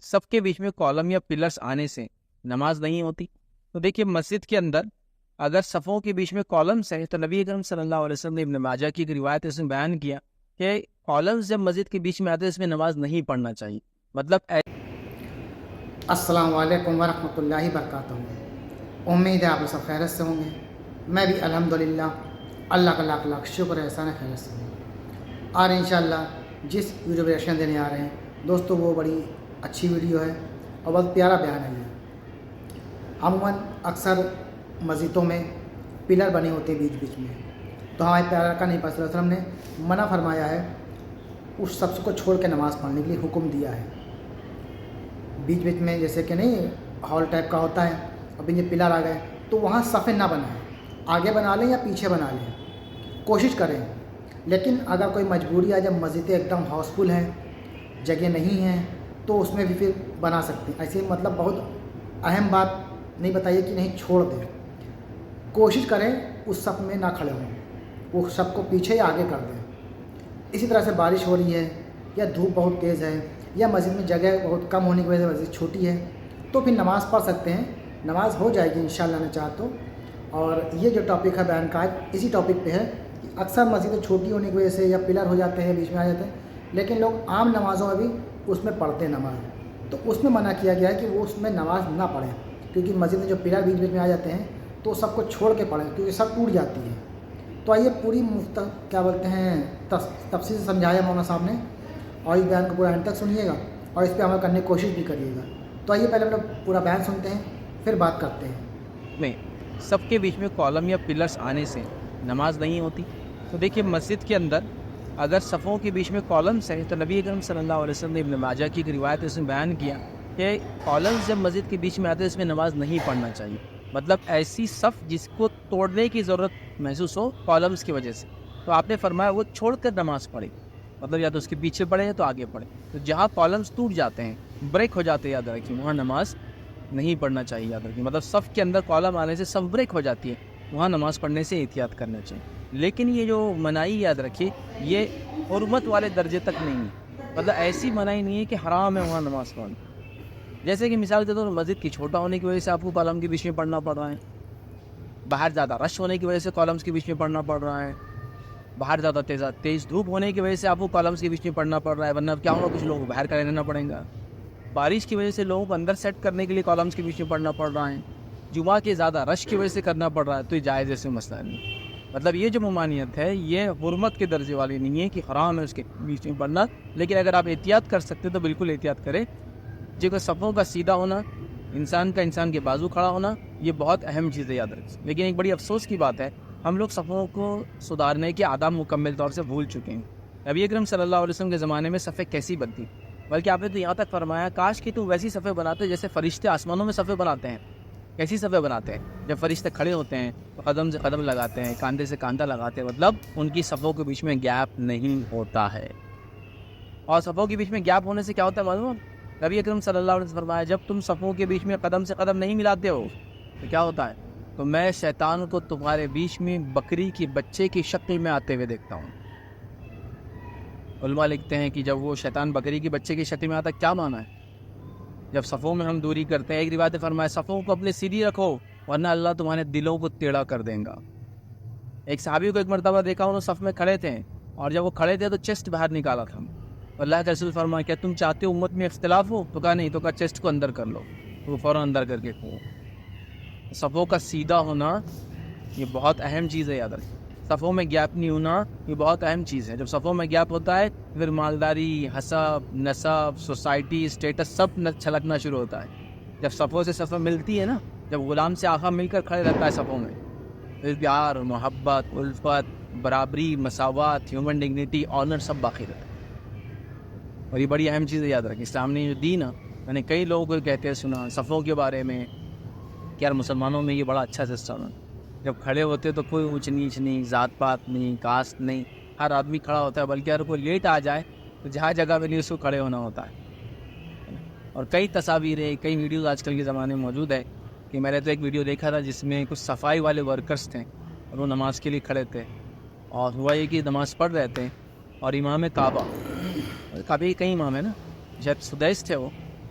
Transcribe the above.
صف کے بیچ میں کالم یا پلرس آنے سے نماز نہیں ہوتی؟ تو دیکھیے مسجد کے اندر اگر صفوں کے بیچ میں کالمس ہیں تو نبی اکرم صلی اللہ علیہ وسلم نے ابن ماجہ کی ایک روایت اس میں بیان کیا کہ کالمس جب مسجد کے بیچ میں آتے ہیں اس میں نماز نہیں پڑھنا چاہیے. مطلب السلام علیکم ورحمۃ اللہ وبرکاتہ. امید ہے آپ سب خیرت سے ہوں گے. میں بھی الحمدللہ اللہ کا لاکھ لاکھ شکر ہے احسان خیرت سے ہوں. اور انشاءاللہ جس ویڈیو پہ ریئیکشن دینے آ رہے ہیں دوستو وہ بڑی اچھی ویڈیو ہے اور بہت پیارا بیان ہے. یہ عموماً اکثر مسجدوں میں پلر بنے ہوتے ہیں بیچ بیچ میں، تو ہمارے پیارے کا نبی صلی اللہ علیہ وسلم نے منع فرمایا ہے، اس سب کو چھوڑ کے نماز پڑھنے کے لیے حکم دیا ہے. بیچ بیچ میں جیسے کہ نہیں ہال ٹائپ کا ہوتا ہے، ابھی یہ پلر آ گئے تو وہاں صفیں نہ بنائیں، آگے بنا لیں یا پیچھے بنا لیں، کوشش کریں. لیکن اگر کوئی مجبوری ہے، جب مسجدیں ایک دم ہاؤس فل ہیں، جگہ نہیں ہے، تو اس میں بھی پھر بنا سکتے ہیں. ایسے مطلب بہت اہم بات نہیں بتائیے کہ نہیں چھوڑ دیں، کوشش کریں اس صف میں نہ کھڑے ہوں، وہ سب کو پیچھے یا آگے کر دیں. اسی طرح سے بارش ہو رہی ہے یا دھوپ بہت تیز ہے یا مسجد میں جگہ بہت کم ہونے کی وجہ سے مسجد چھوٹی ہے، تو پھر نماز پڑھ سکتے ہیں، نماز ہو جائے گی انشاءاللہ نے چاہا تو. اور یہ جو ٹاپک ہے بیان کا اسی ٹاپک پہ ہے کہ اکثر مسجدیں چھوٹی ہونے کی وجہ سے یا پلر ہو جاتے ہیں بیچ میں آ جاتے ہیں، لیکن لوگ عام نمازوں میں بھی اس میں پڑھتے ہیں نماز، تو اس میں منع کیا گیا ہے کہ وہ اس میں نماز نہ پڑھیں، کیونکہ مسجد میں جو پلر بیچ بیچ میں آ جاتے ہیں تو سب کو چھوڑ کے پڑھیں کیونکہ سب ٹوٹ جاتی ہے. تو آئیے پوری کیا بولتے ہیں تفصیل سے سمجھایا مولانا صاحب نے، اور اس بیان کو پورا اینڈ تک سنیے گا اور اس پہ عمل کرنے کی کوشش بھی کریے گا. تو آئیے پہلے ہم لوگ پورا بیان سنتے ہیں پھر بات کرتے ہیں. میں صف کے بیچ میں کالم یا پلرس آنے سے نماز نہیں ہوتی؟ تو دیکھیے مسجد کے اندر اگر صفوں کے بیچ میں کالمس ہیں تو نبی اکرم صلی اللہ علیہ وسلم نے ابن ماجہ کی ایک روایت اس میں بیان کیا کہ کالمس جب مسجد کے بیچ میں آتے ہیں اس میں نماز نہیں پڑھنا چاہیے. مطلب ایسی صف جس کو توڑنے کی ضرورت محسوس ہو کالمس کی وجہ سے، تو آپ نے فرمایا وہ چھوڑ کر نماز پڑھے، مطلب یا تو اس کے پیچھے پڑھے یا تو آگے پڑھے. تو جہاں کالمس ٹوٹ جاتے ہیں، بریک ہو جاتے ہیں، یاد رکھیں وہاں نماز نہیں پڑھنا چاہیے. یاد رکھیں مطلب صف کے اندر کالم آنے سے صف بریک ہو جاتی ہے، وہاں نماز پڑھنے سے احتیاط کرنا چاہیے. لیکن یہ جو منائی یاد رکھیے یہ حرمت والے درجے تک نہیں ہے، مطلب ایسی منائی نہیں ہے کہ حرام ہے وہاں نماز پڑھنا. جیسے کہ مثال کے طور پر مسجد کی چھوٹا ہونے کی وجہ سے آپ کو کالم کے بیچ میں پڑھنا پڑ رہا ہے، باہر زیادہ رش ہونے کی وجہ سے کالمس کے بیچ میں پڑھنا پڑ رہا ہے، باہر زیادہ تیز دھوپ ہونے کی وجہ سے آپ کو کالمس کے بیچ میں پڑھنا پڑ رہا ہے، ورنہ کیا ہوگا کچھ لوگوں کو باہر کا رہنا پڑے گا. بارش کی وجہ سے لوگوں کو اندر سیٹ کرنے کے لیے کالمس کے بیچ میں پڑھنا پڑ رہا ہے، جمعہ کے زیادہ رش کی وجہ سے کرنا پڑ رہا ہے، تو یہ جائز ایسے مسئلہ نہیں. مطلب یہ جو ممانعت ہے یہ حرمت کے درجے والی نہیں ہے کہ حرام ہے اس کے بیچ میں پڑھنا. لیکن اگر آپ احتیاط کر سکتے تو بالکل احتیاط کریں. جو کہ صفوں کا سیدھا ہونا، انسان کے بازو کھڑا ہونا، یہ بہت اہم چیز ہے، یاد رکھیں. لیکن ایک بڑی افسوس کی بات ہے ہم لوگ صفوں کو سدھارنے کے آداب مکمل طور سے بھول چکے ہیں. نبی اکرم صلی اللہ علیہ وسلم کے زمانے میں صفیں کیسی بنتی، بلکہ آپ نے تو یہاں تک فرمایا کاش کہ تو ویسی صفیں بناتے جیسے فرشتے آسمانوں میں صفیں بناتے ہیں. کیسی صفیں بناتے ہیں؟ جب فرشتے کھڑے ہوتے ہیں تو قدم سے قدم لگاتے ہیں، کاندھے سے کاندھا لگاتے ہیں، مطلب ان کی صفوں کے بیچ میں گیپ نہیں ہوتا ہے. اور صفوں کے بیچ میں گیپ ہونے سے کیا ہوتا ہے معلوم؟ نبی اکرم صلی اللہ علیہ وسلم فرمایا جب تم صفوں کے بیچ میں قدم سے قدم نہیں ملاتے ہو تو کیا ہوتا ہے؟ تو میں شیطان کو تمہارے بیچ میں بکری کی بچے کی شکل میں آتے ہوئے دیکھتا ہوں. علماء لکھتے ہیں کہ جب وہ شیطان بکری کی بچے کی شکل میں آتا کیا معنی ہے؟ جب صفوں میں ہم دوری کرتے ہیں، ایک روایت فرمایا صفوں کو اپنے سیدھی رکھو ورنہ اللہ تمہارے دلوں کو ٹیڑھا کر دے گا. ایک صحابی کو ایک مرتبہ دیکھا انہوں صف میں کھڑے تھے اور جب وہ کھڑے تھے تو چیسٹ باہر نکالا تھا. اللہ کے رسول فرمایا کیا تم چاہتے ہو امت میں اختلاف ہو؟ تو کہا نہیں. تو کہا چیسٹ کو اندر کر لو. تو وہ فوراً اندر کر کے کھو. صفوں کا سیدھا ہونا یہ بہت اہم چیز ہے، یاد رکھیں. صفوں میں گیپ نہیں ہونا یہ بہت اہم چیز ہے. جب صفوں میں گیپ ہوتا ہے پھر مالداری، حسب، نسب، سوسائٹی، اسٹیٹس سب چھلکنا شروع ہوتا ہے. جب صفوں سے صفیں ملتی ہے نا، جب غلام سے آقا مل کر کھڑے رہتا ہے صفوں میں، پھر پیار، محبت، الفت، برابری، مساوات، ہیومن ڈگنیٹی، آنر سب باقی رہتا ہے. اور یہ بڑی اہم چیز ہے، یاد رکھیں. اسلام نے جو دین ہے، میں نے کئی لوگوں کو کہتے ہیں سنا صفوں کے بارے میں کہ یار مسلمانوں میں یہ بڑا اچھا سسٹم ہے. جب کھڑے ہوتے تو کوئی اونچ نیچ نہیں، ذات پات نہیں، کاسٹ نہیں، ہر آدمی کھڑا ہوتا ہے. بلکہ اگر کوئی لیٹ آ جائے تو جہاں جگہ میں نہیں اس کو کھڑے ہونا ہوتا ہے. اور کئی تصاویریں، کئی ویڈیوز آج کل کے زمانے میں موجود ہے کہ میں نے تو ایک ویڈیو دیکھا تھا جس میں کچھ صفائی والے ورکرز تھے اور وہ نماز کے لیے کھڑے تھے اور ہوا یہ کہ نماز پڑھ رہے تھے اور امام کعبہ کے کئی امام ہیں نا، شاید سدیس تھے وہ،